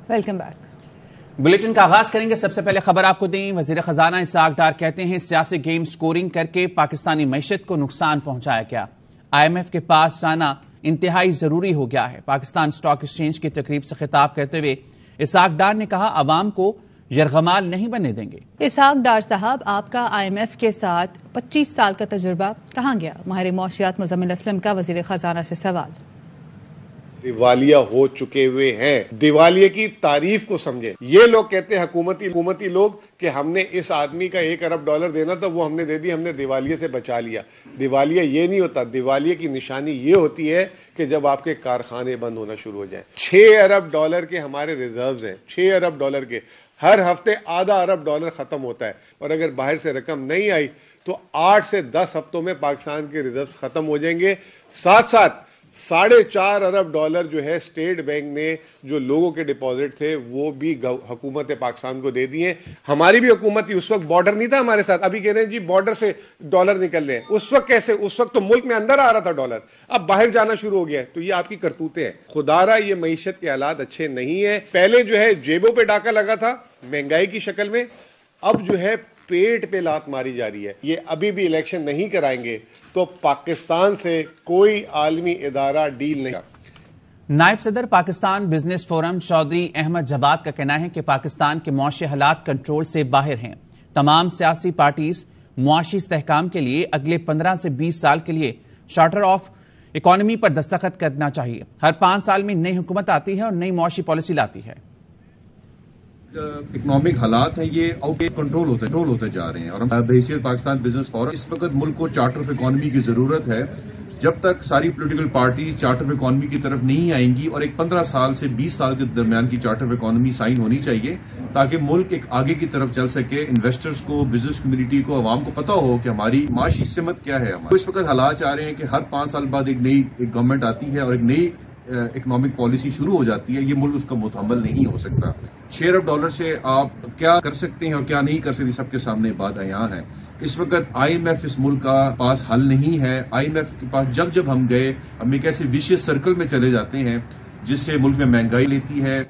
Welcome back. Bulletin کا آغاز کریں گے۔ سب سے پہلے خبر آپ کو دیں، وزیر خزانہ اسحاق ڈار کہتے ہیں سیاسی گیم سکورنگ کر کے پاکستانی معیشت کو نقصان پہنچایا گیا، IMF کے پاس جانا انتہائی ضروری ہو گیا ہے۔ پاکستان اسٹاک ایکسچینج کی تقریب سے خطاب کرتے ہوئے اسحاق ڈار نے کہا عوام کو یرغمال نہیں بننے دیں گے۔ اسحاق ڈار صاحب، آپ کا IMF کے ساتھ 25 سال کا تجربہ کہاں گیا؟ ماہر معاشیات مزمل اسلم کا وزیر خزانہ سے سوال۔ دیوالیہ ہو چکے ہوئے ہیں، دیوالیے کی تعریف کو سمجھیں۔ یہ لوگ کہتے ہیں حکومتی لوگ کہ ہم نے اس آدمی کا $1 ارب دینا تھا، وہ ہم نے دے دی، ہم نے دیوالیے سے بچا لیا۔ دیوالیہ یہ نہیں ہوتا، دیوالیے کی نشانی یہ ہوتی ہے کہ جب آپ کے کارخانے بند ہونا شروع ہو جائیں۔ $6 ارب کے ہمارے ریزروز ہیں، $6 ارب کے، ہر ہفتے $0.5 ارب ختم ہوتا ہے، اور اگر باہر سے رقم نہیں آئی تو 8 سے 10 ہفتوں میں پاکستان کے ریزروز ختم ہو جائیں گے۔ ساتھ ساتھ $4.5 ارب جو ہے اسٹیٹ بینک نے جو لوگوں کے ڈپازٹ تھے وہ بھی حکومت پاکستان کو دے دیے۔ ہماری بھی حکومت تھی، اس وقت بارڈر نہیں تھا ہمارے ساتھ، ابھی کہہ رہے ہیں جی بارڈر سے ڈالر نکل رہے ہیں۔ اس وقت کیسے؟ اس وقت تو ملک میں اندر آ رہا تھا ڈالر، اب باہر جانا شروع ہو گیا ہے۔ تو یہ آپ کی کرتوتیں ہیں۔ خدارا یہ معیشت کے حالات اچھے نہیں ہیں۔ پہلے جو ہے جیبوں پہ ڈاکہ لگا تھا مہنگائی کی شکل میں، اب جو ہے پیٹ پہ لات ماری جا رہی ہے۔ یہ ابھی بھی الیکشن نہیں کرائیں گے تو پاکستان سے کوئی عالمی ادارہ ڈیل نہیں۔ نائب صدر پاکستان بزنس فورم چودھری احمد جواد کا کہنا ہے کہ پاکستان کے معاشی حالات کنٹرول سے باہر ہیں۔ تمام سیاسی پارٹیز معاشی استحکام کے لیے اگلے 15 سے 20 سال کے لیے چارٹر آف اکانومی پر دستخط کرنا چاہیے۔ ہر 5 سال میں نئی حکومت آتی ہے اور نئی معاشی پالیسی لاتی ہے۔ اکنامک حالات ہیں یہ آؤٹ کنٹرول ہوتے جا رہے ہیں، اور بحیثیت پاکستان بزنس فورم اس وقت ملک کو چارٹر آف اکانومی کی ضرورت ہے۔ جب تک ساری political parties charter of economy کی طرف نہیں آئیں گی، اور ایک 15 سال سے 20 سال کے درمیان کی چارٹر آف اکانومی سائن ہونی چاہیے تاکہ ملک ایک آگے کی طرف چل سکے، انویسٹرز کو، بزنس کمیونٹی کو، عوام کو پتہ ہو کہ ہماری معاشی سمت کیا ہے۔ اس وقت حالات آ رہے ہیں کہ ہر 5 سال بعد ایک نئی گورنمنٹ آتی ہے اور ایک نئی اکنامک پالیسی شروع ہو جاتی ہے، یہ ملک اس کا متحمل نہیں ہو سکتا۔ $6 ارب سے آپ کیا کر سکتے ہیں اور کیا نہیں کر سکتے، سب کے سامنے بات یہاں ہے۔ اس وقت IMF اس ملک کا پاس حل نہیں ہے۔ IMF کے پاس جب ہم گئے، ہم ایک ایسے ویشیس سرکل میں چلے جاتے ہیں جس سے ملک میں مہنگائی لیتی ہے۔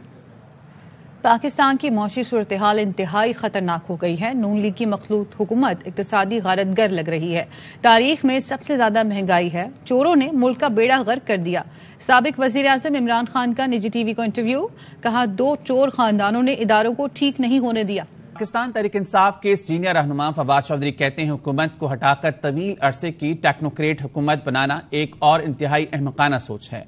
پاکستان کی معاشی صورتحال انتہائی خطرناک ہو گئی ہے۔ نون لیگ کی مخلوط حکومت اقتصادی غارت گر لگ رہی ہے۔ تاریخ میں سب سے زیادہ مہنگائی ہے۔ چوروں نے ملک کا بیڑا غرق کر دیا۔ سابق وزیر اعظم عمران خان کا نجی ٹی وی کو انٹرویو، کہا 2 چور خاندانوں نے اداروں کو ٹھیک نہیں ہونے دیا۔ پاکستان تحریک انصاف کے سینئر رہنما فواد چودھری کہتے ہیں حکومت کو ہٹا کر طویل عرصے کی ٹیکنوکریٹ حکومت بنانا ایک اور انتہائی احمقانہ سوچ ہے۔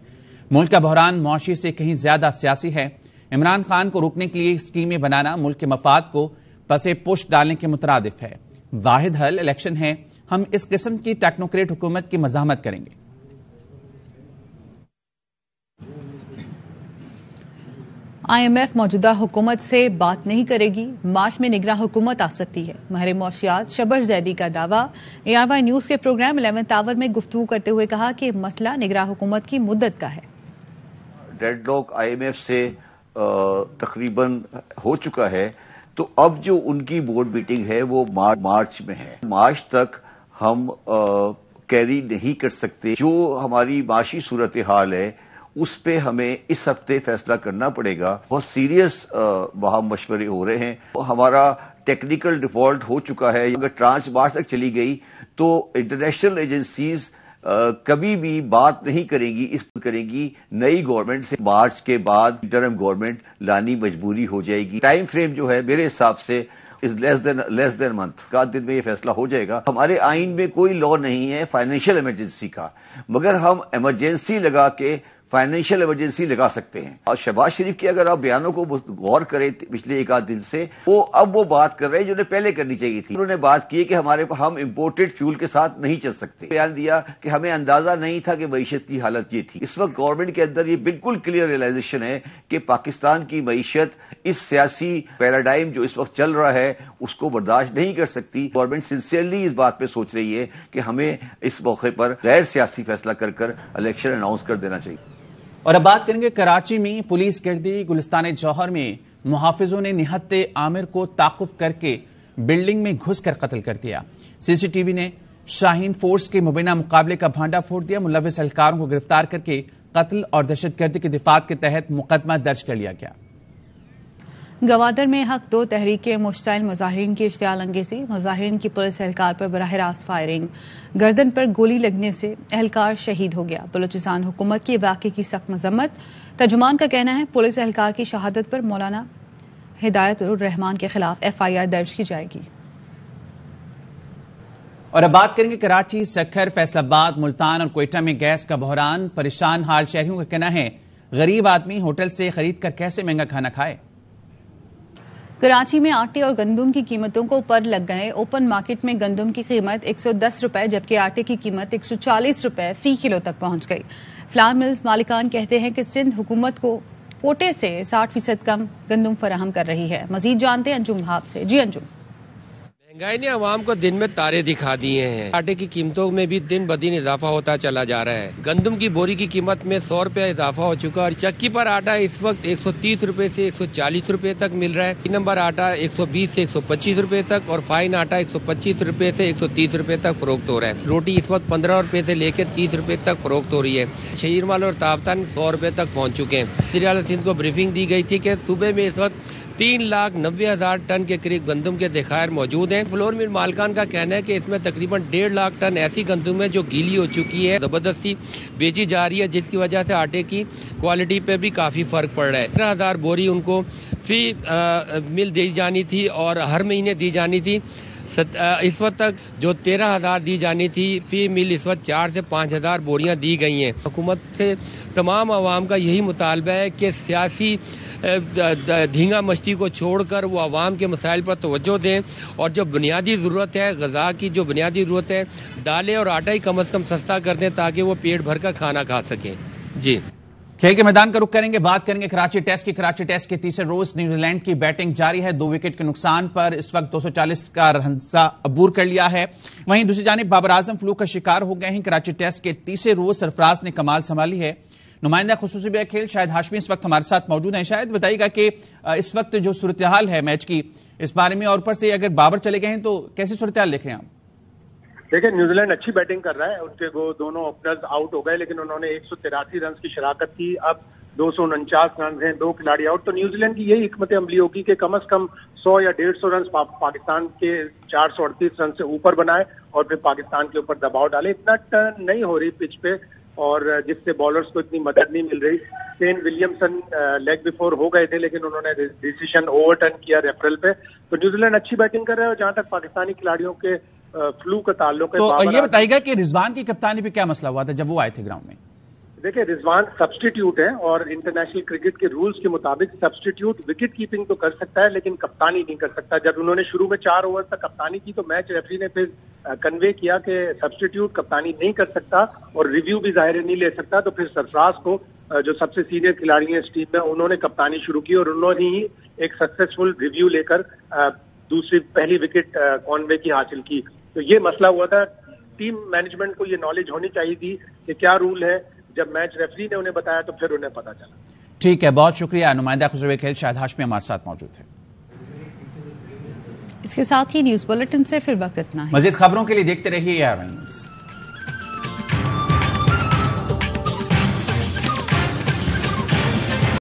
ملک کا بحران معاشی سے کہیں زیادہ سیاسی ہے۔ عمران خان کو روکنے کے لیے اسکیمیں بنانا ملک کے مفاد کو پسے پشت ڈالنے کے مترادف ہے۔ واحد حل الیکشن ہے۔ ہم اس قسم کی ٹیکنوکریٹ حکومت کی مزاحمت کریں گے۔ IMF موجودہ حکومت سے بات نہیں کرے گی، مارچ میں نگراں حکومت آ سکتی ہے۔ ماہر معاشیات شبر زیدی کا دعویٰ۔ ARY نیوز کے پروگرام 11th آور میں گفتگو کرتے ہوئے کہا کہ مسئلہ نگراں حکومت کی مدت کا ہے۔ ڈیڈ لاک IMF سے تقریباً ہو چکا ہے، تو اب جو ان کی بورڈ میٹنگ ہے وہ مارچ میں ہے۔ مارچ تک ہم کیری نہیں کر سکتے۔ جو ہماری معاشی صورتحال ہے اس پہ ہمیں اس ہفتے فیصلہ کرنا پڑے گا۔ بہت سیریس وہاں مشورے ہو رہے ہیں۔ ہمارا ٹیکنیکل ڈیفالٹ ہو چکا ہے۔ اگر ٹرانچ مارچ تک چلی گئی تو انٹرنیشنل ایجنسیز کبھی بھی بات نہیں کریں گی، اس پر کریں گی نئی گورنمنٹ سے۔ مارچ کے بعد انٹرم گورنمنٹ لانی مجبوری ہو جائے گی۔ ٹائم فریم جو ہے میرے حساب سے لیس دین منتھ کا دن میں یہ فیصلہ ہو جائے گا۔ ہمارے آئین میں کوئی لا نہیں ہے فائنینشیل ایمرجنسی کا، مگر ہم ایمرجنسی لگا کے فائنینشیل ایمرجنسی لگا سکتے ہیں۔ اور شہباز شریف کے اگر آپ بیانوں کو غور کریں پچھلے 1 دن سے، وہ بات کر رہے ہیں جو انہیں پہلے کرنی چاہیے تھی۔ انہوں نے بات کی کہ ہم امپورٹڈ فیول کے ساتھ نہیں چل سکتے۔ بیان دیا کہ ہمیں اندازہ نہیں تھا کہ معیشت کی حالت یہ تھی۔ اس وقت گورنمنٹ کے اندر یہ بالکل کلیئر ریئلائزیشن ہے کہ پاکستان کی معیشت اس سیاسی پیراڈائم جو اس وقت چل رہا ہے اس کو برداشت نہیں کر سکتی۔ گورنمنٹ سنسیئرلی اس بات پہ سوچ رہی ہے کہ ہمیں اس موقع پر غیر سیاسی فیصلہ کر الیکشن اناؤنس کر دینا چاہیے۔ اور اب بات کریں گے کراچی میں پولیس گردی گلستان جوہر میں محافظوں نے نہت عامر کو تعاقب کر کے بلڈنگ میں گھس کر قتل کر دیا۔ CCTV نے شاہین فورس کے مبینہ مقابلے کا بھانڈا پھوڑ دیا۔ ملوث اہلکاروں کو گرفتار کر کے قتل اور دہشت گردی کے دفعات کے تحت مقدمہ درج کر لیا گیا۔ گوادر میں حق دو تحریک کے مشتعل مظاہرین کی اشتعال انگیزی، مظاہرین کی پولیس اہلکار پر براہ راست فائرنگ، گردن پر گولی لگنے سے اہلکار شہید ہو گیا۔ بلوچستان حکومت کی واقعے کی سخت مذمت، ترجمان کا کہنا ہے پولیس اہلکار کی شہادت پر مولانا ہدایت الرحمان کے خلاف FIR درج کی جائے گی۔ اور اب بات کریں گے کراچی، سکھر، فیصل آباد، ملتان اور کوئٹہ میں گیس کا بحران، پریشان حال شہریوں کا کہنا ہے غریب آدمی ہوٹل سے خرید کر کیسے مہنگا کھانا کھائے۔ کراچی میں آٹے اور گندم کی قیمتوں کو پر لگ گئے۔ اوپن مارکیٹ میں گندم کی قیمت 110 روپے جبکہ آٹے کی قیمت 140 روپے فی کلو تک پہنچ گئی۔ فلاور ملز مالکان کہتے ہیں کہ سندھ حکومت کو کوٹے سے 60% کم گندم فراہم کر رہی ہے۔ مزید جانتے ہیں انجم بھاب سے۔ جی انجم۔ مہنگائی نے عوام کو دن میں تارے دکھا دیے ہیں۔ آٹے کی قیمتوں میں بھی دن بدن اضافہ ہوتا چلا جا رہا ہے۔ گندم کی بوری کی قیمت میں 100 روپے اضافہ ہو چکا اور چکی پر آٹا اس وقت 130 روپے سے 140 روپے تک مل رہا ہے۔ 3 نمبر آٹا 120 سے 125 روپے تک اور فائن آٹا 125 روپے سے 130 روپے تک فروخت ہو رہا ہے۔ روٹی اس وقت 15 روپے سے لے کے 30 روپے تک فروخت ہو رہی ہے۔ شہیرمال اور تافتان 100 روپے تک پہنچ چکے ہیں۔ وزیر اعلیٰ سندھ کو بریفنگ دی گئی تھی کہ صوبے میں اس وقت 3,90,000 ٹن کے قریب گندم کے ذخائر موجود ہیں۔ فلور مل مالکان کا کہنا ہے کہ اس میں تقریباً 1.5 لاکھ ٹن ایسی گندم ہے جو گیلی ہو چکی ہے، زبردستی بیچی جا رہی ہے، جس کی وجہ سے آٹے کی کوالٹی پہ بھی کافی فرق پڑ رہا ہے۔ 13,000 بوری ان کو فی مل دی جانی تھی اور ہر مہینے دی جانی تھی۔ اس وقت تک جو 13,000 دی جانی تھی فی مل اس وقت 4 سے 5,000 بوریاں دی گئی ہیں۔ حکومت سے تمام عوام کا یہی مطالبہ ہے کہ سیاسی دھینگا مشتی کو چھوڑ کر وہ عوام کے مسائل پر توجہ دیں اور جو بنیادی ضرورت ہے غذا کی، جو بنیادی ضرورت ہے دالیں اور آٹا ہی کم از کم سستا کر دیں تاکہ وہ پیٹ بھر کر کھانا کھا سکیں۔ جی کھیل کے میدان کا رخ کریں گے، بات کریں گے کراچی ٹیسٹ کی۔ کراچی ٹیسٹ کے تیسرے روز نیوزی لینڈ کی بیٹنگ جاری ہے، 2 وکٹ کے نقصان پر اس وقت 240 کا رنزہ عبور کر لیا ہے۔ وہیں دوسری جانب بابر اعظم فلو کا شکار ہو گئے ہیں۔ کراچی ٹیسٹ کے تیسرے روز سرفراز نے کمال سنبھالی ہے۔ نمائندہ خصوصی بیک کھیل شاہد ہاشمی اس وقت ہمارے ساتھ موجود ہیں۔ شاہد بتائیے گا کہ اس وقت جو صورتحال ہے میچ کی اس بارے میں، اور اوپر سے اگر بابر چلے گئے ہیں تو کیسی صورتحال دیکھ رہے ہیں آپ؟ دیکھیں نیوزی لینڈ اچھی بیٹنگ کر رہا ہے، ان کے وہ دونوں اوپنرز آؤٹ ہو گئے لیکن انہوں نے 183 رنز کی شراکت کی۔ اب 249 رنز ہیں، 2 کھلاڑی آؤٹ۔ تو نیوزی لینڈ کی یہی حکمت عملی ہوگی کہ کم از کم 100 یا 150 رنز پاکستان کے 438 رن سے اوپر بنائے اور پھر پاکستان کے اوپر دباؤ ڈالے۔ اتنا ٹرن نہیں ہو رہی پچ پہ اور جس سے بالرز کو اتنی مدد نہیں مل رہی۔ کین ولیمسن لیگ بفور ہو گئے تھے لیکن انہوں نے ڈیسیشن اوور ٹرن کیا ریفرل پہ۔ تو نیوزی لینڈ اچھی بیٹنگ کر رہا ہے اور جہاں تک پاکستانی کھلاڑیوں کے فلو کا تعلق ہے، تو یہ بتائیے گا کہ رضوان کی کپتانی پہ کیا مسئلہ ہوا تھا جب وہ آئے تھے گراؤنڈ میں؟ دیکھیں رضوان سبسٹیٹیوٹ ہے اور انٹرنیشنل کرکٹ کے رولز کے مطابق سبسٹیٹیوٹ وکٹ کیپنگ تو کر سکتا ہے لیکن کپتانی نہیں کر سکتا۔ جب انہوں نے شروع میں 4 اوور تک کپتانی کی تو میچ ریفری نے پھر کنوے کیا کہ سبسٹیٹیوٹ کپتانی نہیں کر سکتا اور ریویو بھی ظاہر نہیں لے سکتا۔ تو پھر سرفراز کو جو سب سے سینئر کھلاڑی ہیں اس ٹیم میں، انہوں نے کپتانی شروع کی اور انہوں نے ہی ایک سکسیسفل ریویو لے کر پہلی وکٹ کانوے کی حاصل کی۔ تو یہ مسئلہ ہوا تھا۔ ٹیم مینجمنٹ کو یہ نالج ہونی چاہیے تھی کہ کیا رول ہے۔ جب میچ ریفری نے انہیں بتایا تو پھر انہیں پتا چلا۔ ٹھیک ہے، بہت شکریہ۔ نمائندہ خصوصی کھیل شاہد ہاشمی ہمارے ساتھ موجود تھے۔ اس کے ساتھ ہی نیوز بلیٹن سے فی الوقت اتنا ہے۔ مزید خبروں کے لیے دیکھتے رہیے AR نیوز۔